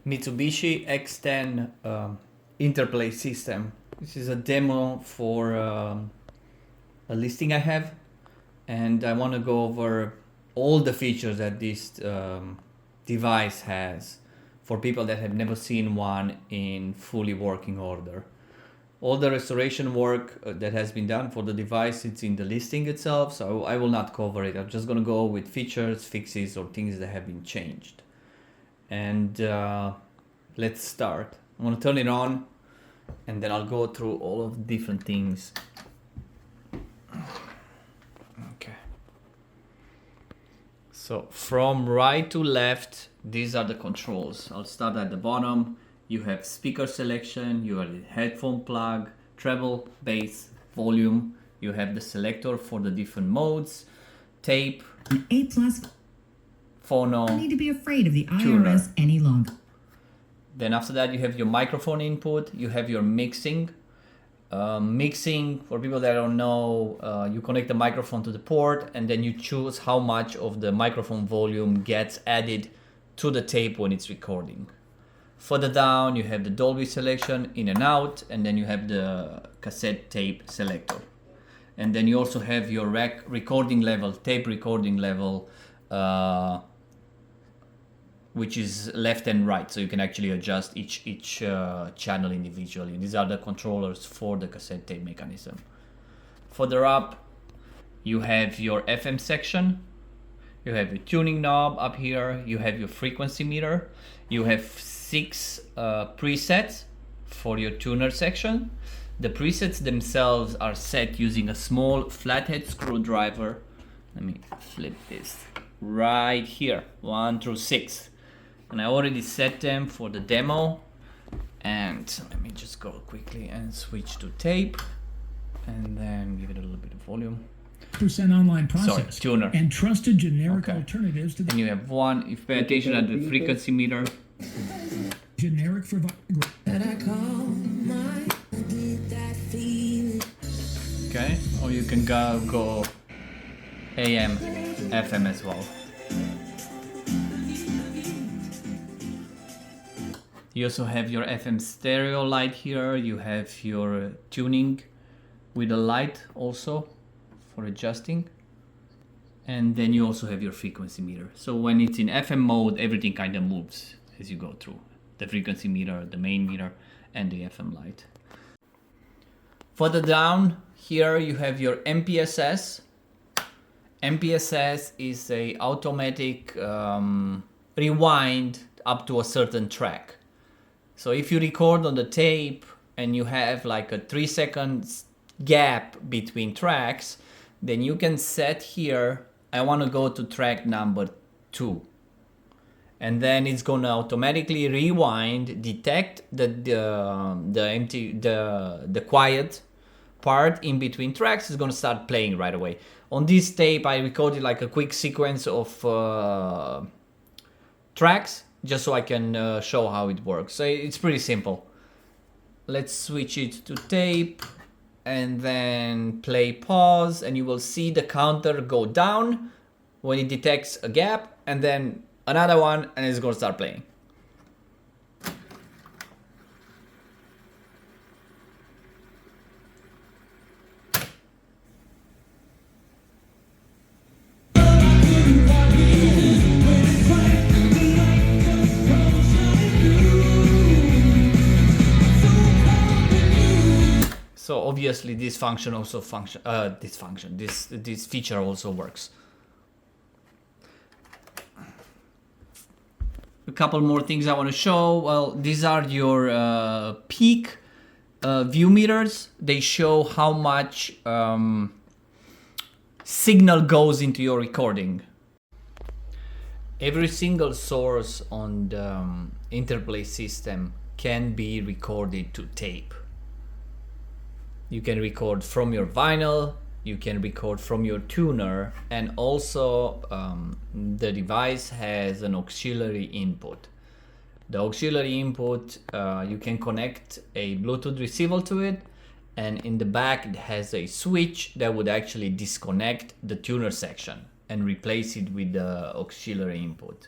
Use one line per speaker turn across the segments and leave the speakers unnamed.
Mitsubishi X-10 Interplay system. This is a demo for a listing I have, and I want to go over all the features that this device has for people that have never seen one in fully working order. All the restoration work that has been done for the device, it's in the listing itself, so I will not cover it. I'm just going to go with features, fixes, or things that have been changed. And let's start. I'm going to turn it on, and then I'll go through all of the different things. Okay. So from right to left, these are the controls. I'll start at the bottom. You have speaker selection, you have the headphone plug, treble, bass, volume. You have the selector for the different modes, tape,
an A+.
Phono,
Don't need to be afraid of the IRS
tuner.
any longer.
Then after that, you have your microphone input, you have your mixing. Mixing, for people that don't know, you connect the microphone to the port and then you choose how much of the microphone volume gets added to the tape when it's recording. Further down, you have the Dolby selection, in and out, and then you have the cassette tape selector. And then you also have your recording level, tape recording level, which is left and right, so you can actually adjust each channel individually. These are the controllers for the cassette tape mechanism. Further up, you have your FM section. You have your tuning knob up here. You have your frequency meter. You have 6 presets for your tuner section. The presets themselves are set using a small flathead screwdriver. Let me flip this right here, 1 through 6. And I already set them for the demo. And let me just go quickly and switch to tape and then give it a little bit of volume.
% online process
tuner.
and trusted generic alternatives to the
And you have one, if you pay attention at the frequency meter.
generic for
Okay, or you can go AM, FM as well. You also have your FM stereo light here. You have your tuning with a light also for adjusting. And then you also have your frequency meter. So when it's in FM mode, everything kind of moves as you go through. The frequency meter, the main meter, and the FM light. Further down here you have your MPSS. MPSS is a automatic rewind up to a certain track. So if you record on the tape and you have like a 3 seconds gap between tracks, then you can set here, I want to go to track number 2. And then it's gonna automatically rewind, detect the quiet part in between tracks. Is gonna start playing right away. On this tape, I recorded like a quick sequence of tracks, just so I can show how it works. So it's pretty simple. Let's switch it to tape and then play pause, and you will see the counter go down when it detects a gap, and then another one, and it's gonna start playing. So obviously this function also this feature also works. A couple more things I want to show. Well, these are your peak view meters. They show how much signal goes into your recording. Every single source on the Interplay system can be recorded to tape. You can record from your vinyl, you can record from your tuner, and also the device has an auxiliary input. The auxiliary input, you can connect a Bluetooth receiver to it, and in the back it has a switch that would actually disconnect the tuner section and replace it with the auxiliary input.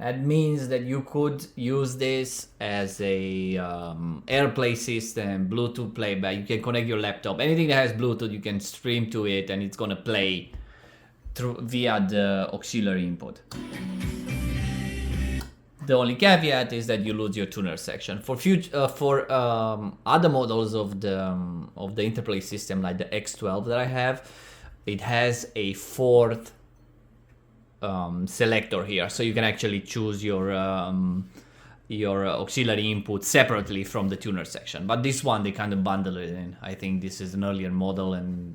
That means that you could use this as a AirPlay system, Bluetooth playback. You can connect your laptop. Anything that has Bluetooth, you can stream to it, and it's gonna play through via the auxiliary input. The only caveat is that you lose your tuner section. For other models of the Interplay system, like the X-12 that I have, it has a fourth selector here, so you can actually choose your auxiliary input separately from the tuner section. But this one, they kind of bundle it in. I think this is an earlier model, and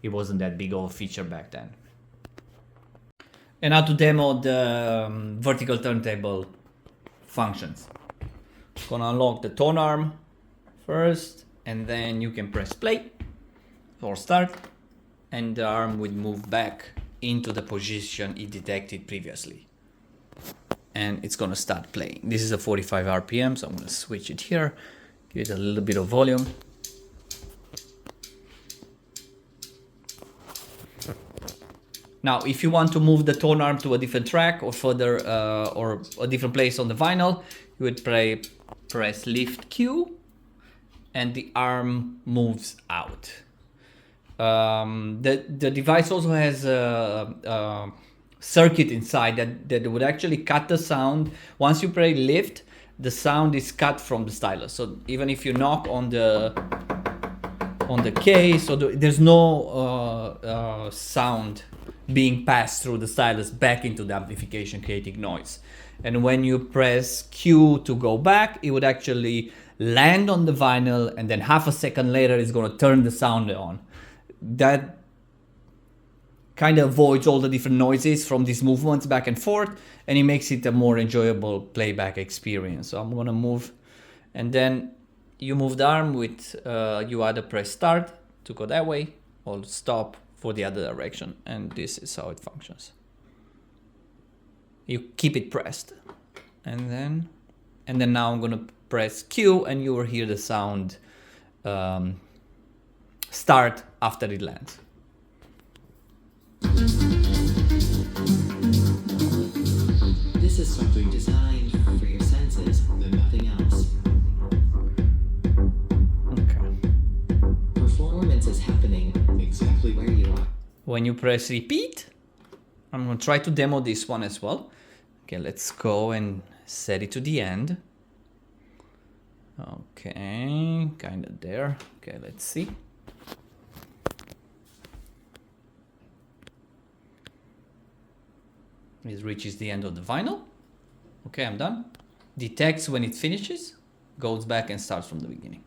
it wasn't that big of a feature back then. And now to demo the vertical turntable functions. Gonna unlock the tone arm first, and then you can press play or start, and the arm would move back into the position it detected previously. And it's gonna start playing. This is a 45 RPM, so I'm gonna switch it here, give it a little bit of volume. Now, if you want to move the tone arm to a different track or further or a different place on the vinyl, you would press lift Q, and the arm moves out. The device also has a circuit inside that would actually cut the sound. Once you press lift, the sound is cut from the stylus. So even if you knock on the case, so there's no sound being passed through the stylus back into the amplification, creating noise. And when you press Q to go back, it would actually land on the vinyl, and then half a second later it's going to turn the sound on. That kind of avoids all the different noises from these movements back and forth, and it makes it a more enjoyable playback experience. So I'm going to move, and then you move the arm with you either press start to go that way or stop for the other direction, and this is how it functions. You keep it pressed, and then now I'm gonna press Q, and you will hear the sound start after it lands.
This is something designed for your senses and nothing else.
Okay.
Performance is happening exactly where you are.
When you press repeat, I'm gonna try to demo this one as well. Okay, let's go and set it to the end. Okay, kind of there. Okay, let's see. It reaches the end of the vinyl. Okay, I'm done. Detects when it finishes, goes back and starts from the beginning.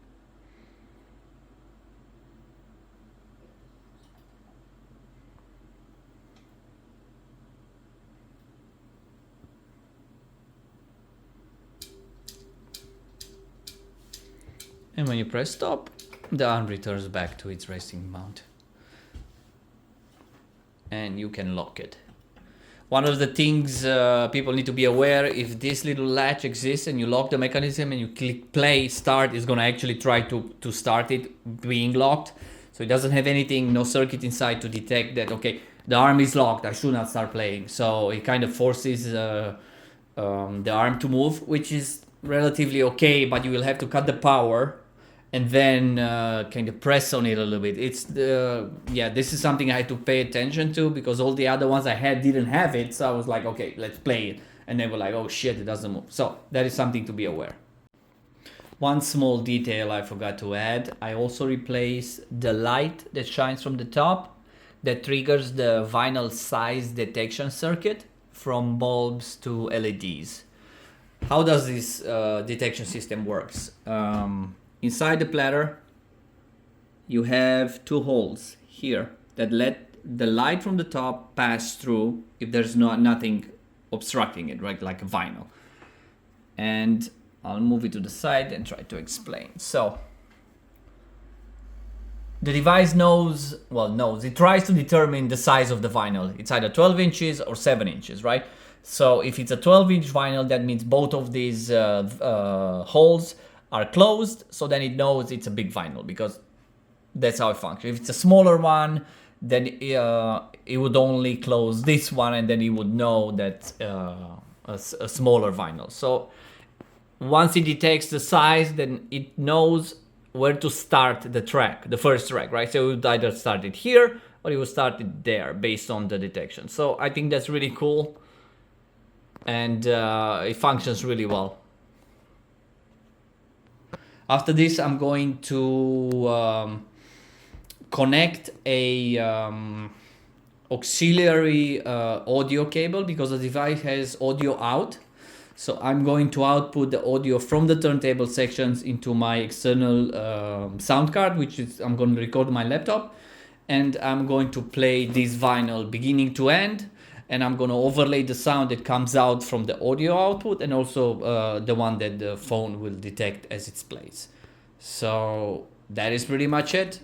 And when you press stop, the arm returns back to its resting mount. And you can lock it. One of the things people need to be aware, if this little latch exists and you lock the mechanism and you click play, start, is going to actually try to start it being locked. So it doesn't have anything, no circuit inside to detect that, okay, the arm is locked, I should not start playing. So it kind of forces the arm to move, which is relatively okay, but you will have to cut the power and then kind of press on it a little bit. It's this is something I had to pay attention to, because all the other ones I had didn't have it. So I was like, okay, let's play it. And they were like, oh shit, it doesn't move. So that is something to be aware. One small detail I forgot to add, I also replaced the light that shines from the top that triggers the vinyl size detection circuit from bulbs to LEDs. How does this detection system works? Inside the platter, you have two holes here that let the light from the top pass through if there's nothing obstructing it, right? Like a vinyl. And I'll move it to the side and try to explain. So the device it tries to determine the size of the vinyl. It's either 12 inches or 7 inches, right? So if it's a 12-inch vinyl, that means both of these holes are closed, so then it knows it's a big vinyl, because that's how it functions. If it's a smaller one, then it would only close this one, and then it would know that a smaller vinyl. So once it detects the size, then it knows where to start the track, the first track, right? So it would either start it here or it would start it there based on the detection. So I think that's really cool, and it functions really well. After this, I'm going to connect a auxiliary audio cable, because the device has audio out. So I'm going to output the audio from the turntable sections into my external sound card, which is I'm going to record my laptop, and I'm going to play this vinyl beginning to end, and I'm going to overlay the sound that comes out from the audio output, and also the one that the phone will detect as it plays. So that is pretty much it.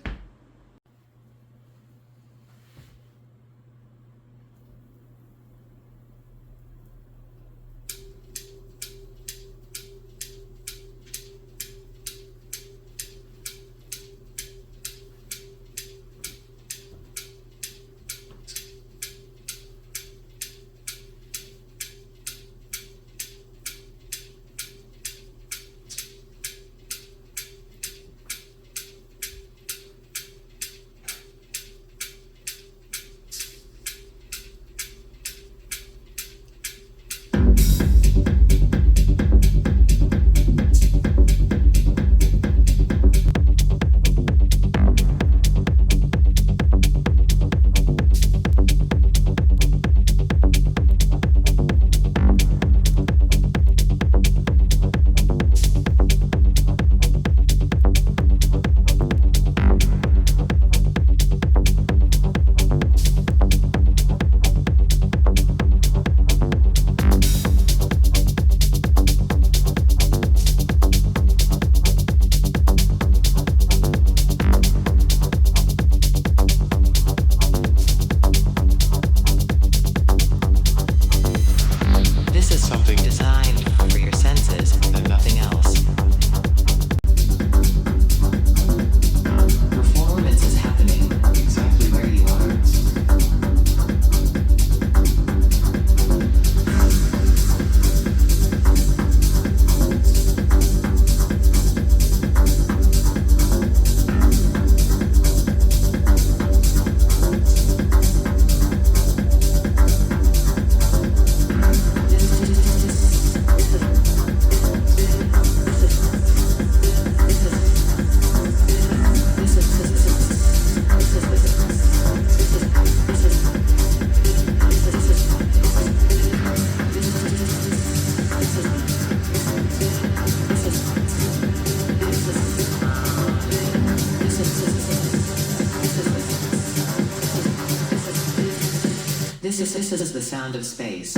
This is the sound of space.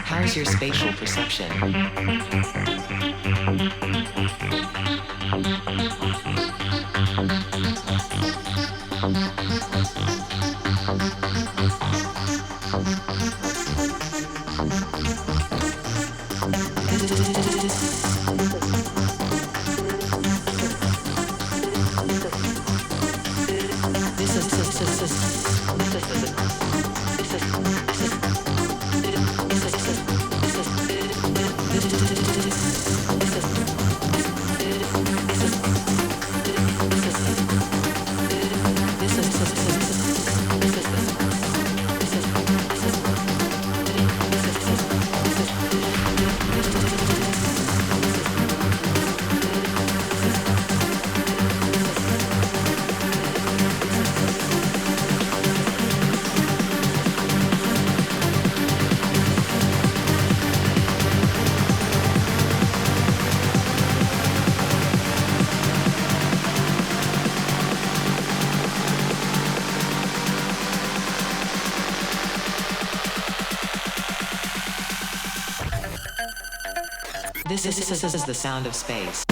How's your spatial perception? This is the sound of space.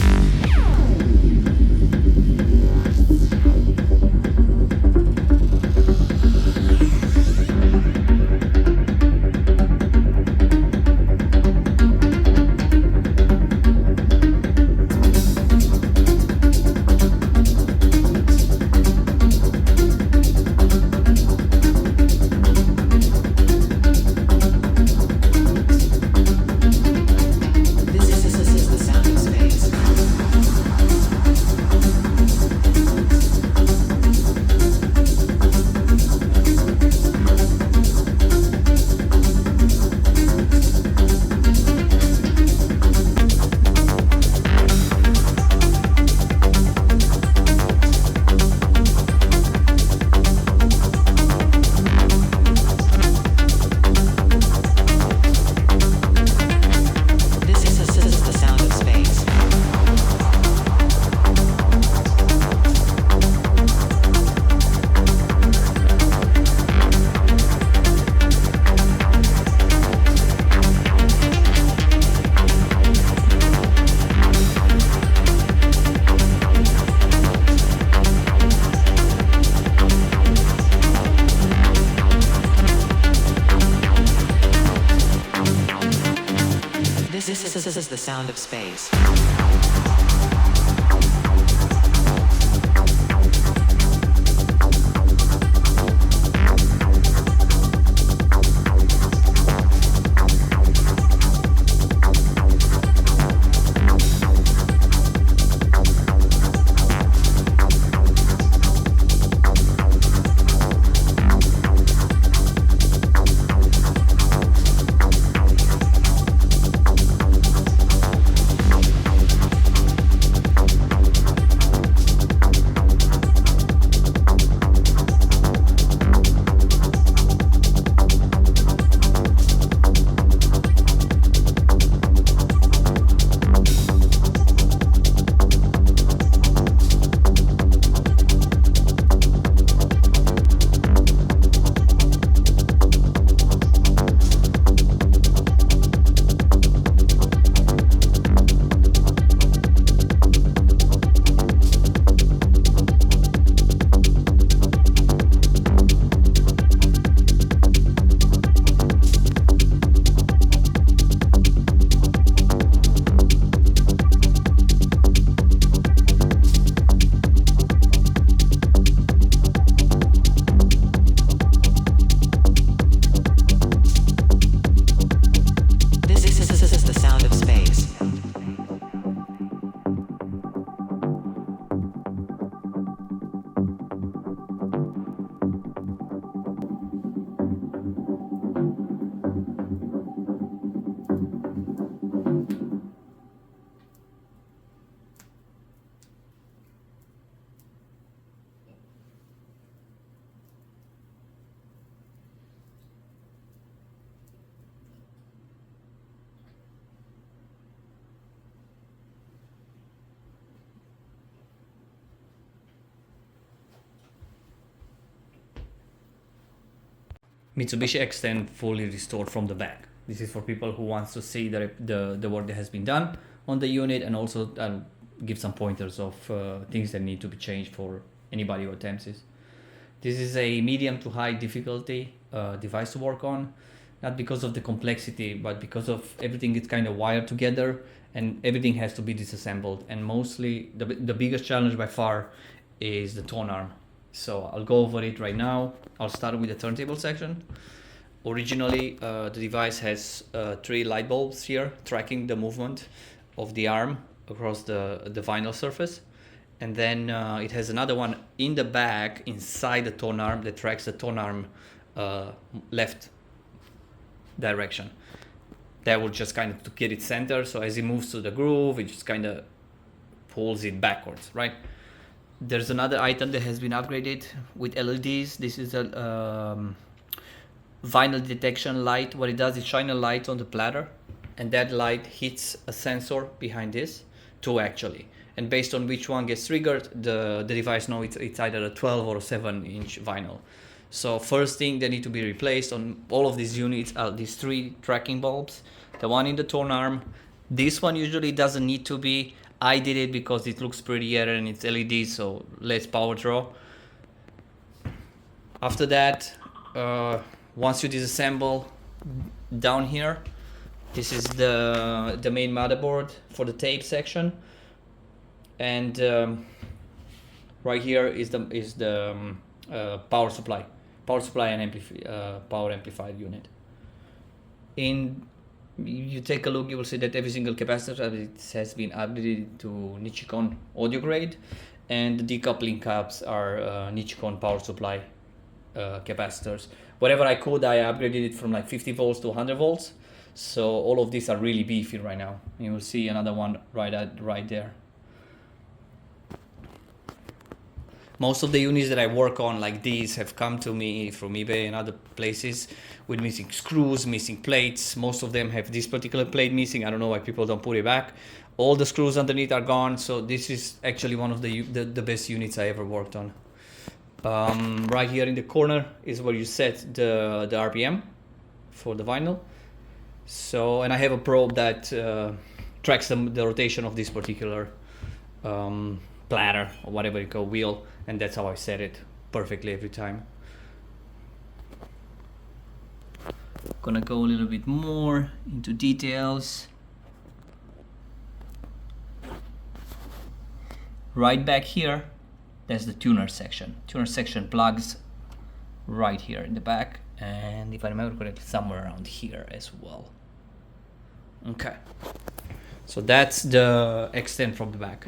This is the sound of space.
Mitsubishi X-10 fully restored from the back. This is for people who wants to see the work that has been done on the unit, and also give some pointers of things that need to be changed for anybody who attempts this. This is a medium to high difficulty device to work on, not because of the complexity, but because of everything is kind of wired together and everything has to be disassembled. And mostly the biggest challenge by far is the tone arm. So I'll go over it right now. I'll start with the turntable section. Originally, the device has 3 light bulbs here tracking the movement of the arm across the vinyl surface. And then it has another one in the back inside the tone arm that tracks the tone arm left direction. That will just kind of to get it center. So as it moves to the groove, it just kind of pulls it backwards, right? There's another item that has been upgraded with LEDs. This is a vinyl detection light. What it does is shine a light on the platter, and that light hits a sensor behind this, 2 actually. And based on which one gets triggered, the device knows it's either a 12 or a 7-inch vinyl. So first thing that need to be replaced on all of these units are these 3 tracking bulbs. The one in the tone arm, This one usually doesn't need to be. I did it because it looks prettier and it's LED, so less power draw. After that, once you disassemble down here, this is the main motherboard for the tape section, and right here is the power supply and power amplified unit. You take a look, you will see that every single capacitor has been upgraded to Nichicon audio grade, and the decoupling caps are Nichicon power supply capacitors. Whatever I could, I upgraded it from like 50 volts to 100 volts. So all of these are really beefy right now. You will see another one right there. Most of the units that I work on like these have come to me from eBay and other places with missing screws, missing plates. Most of them have this particular plate missing. I don't know why people don't put it back. All the screws underneath are gone. So this is actually one of the best units I ever worked on. Right here in the corner is where you set the RPM for the vinyl. So, and I have a probe that tracks the rotation of this particular platter or whatever you call wheel, and that's how I set it perfectly every time. Gonna go a little bit more into details. Right back here, there's the tuner section. Tuner section plugs right here in the back, and if I remember correctly, somewhere around here as well. Okay, so that's the X-10 from the back.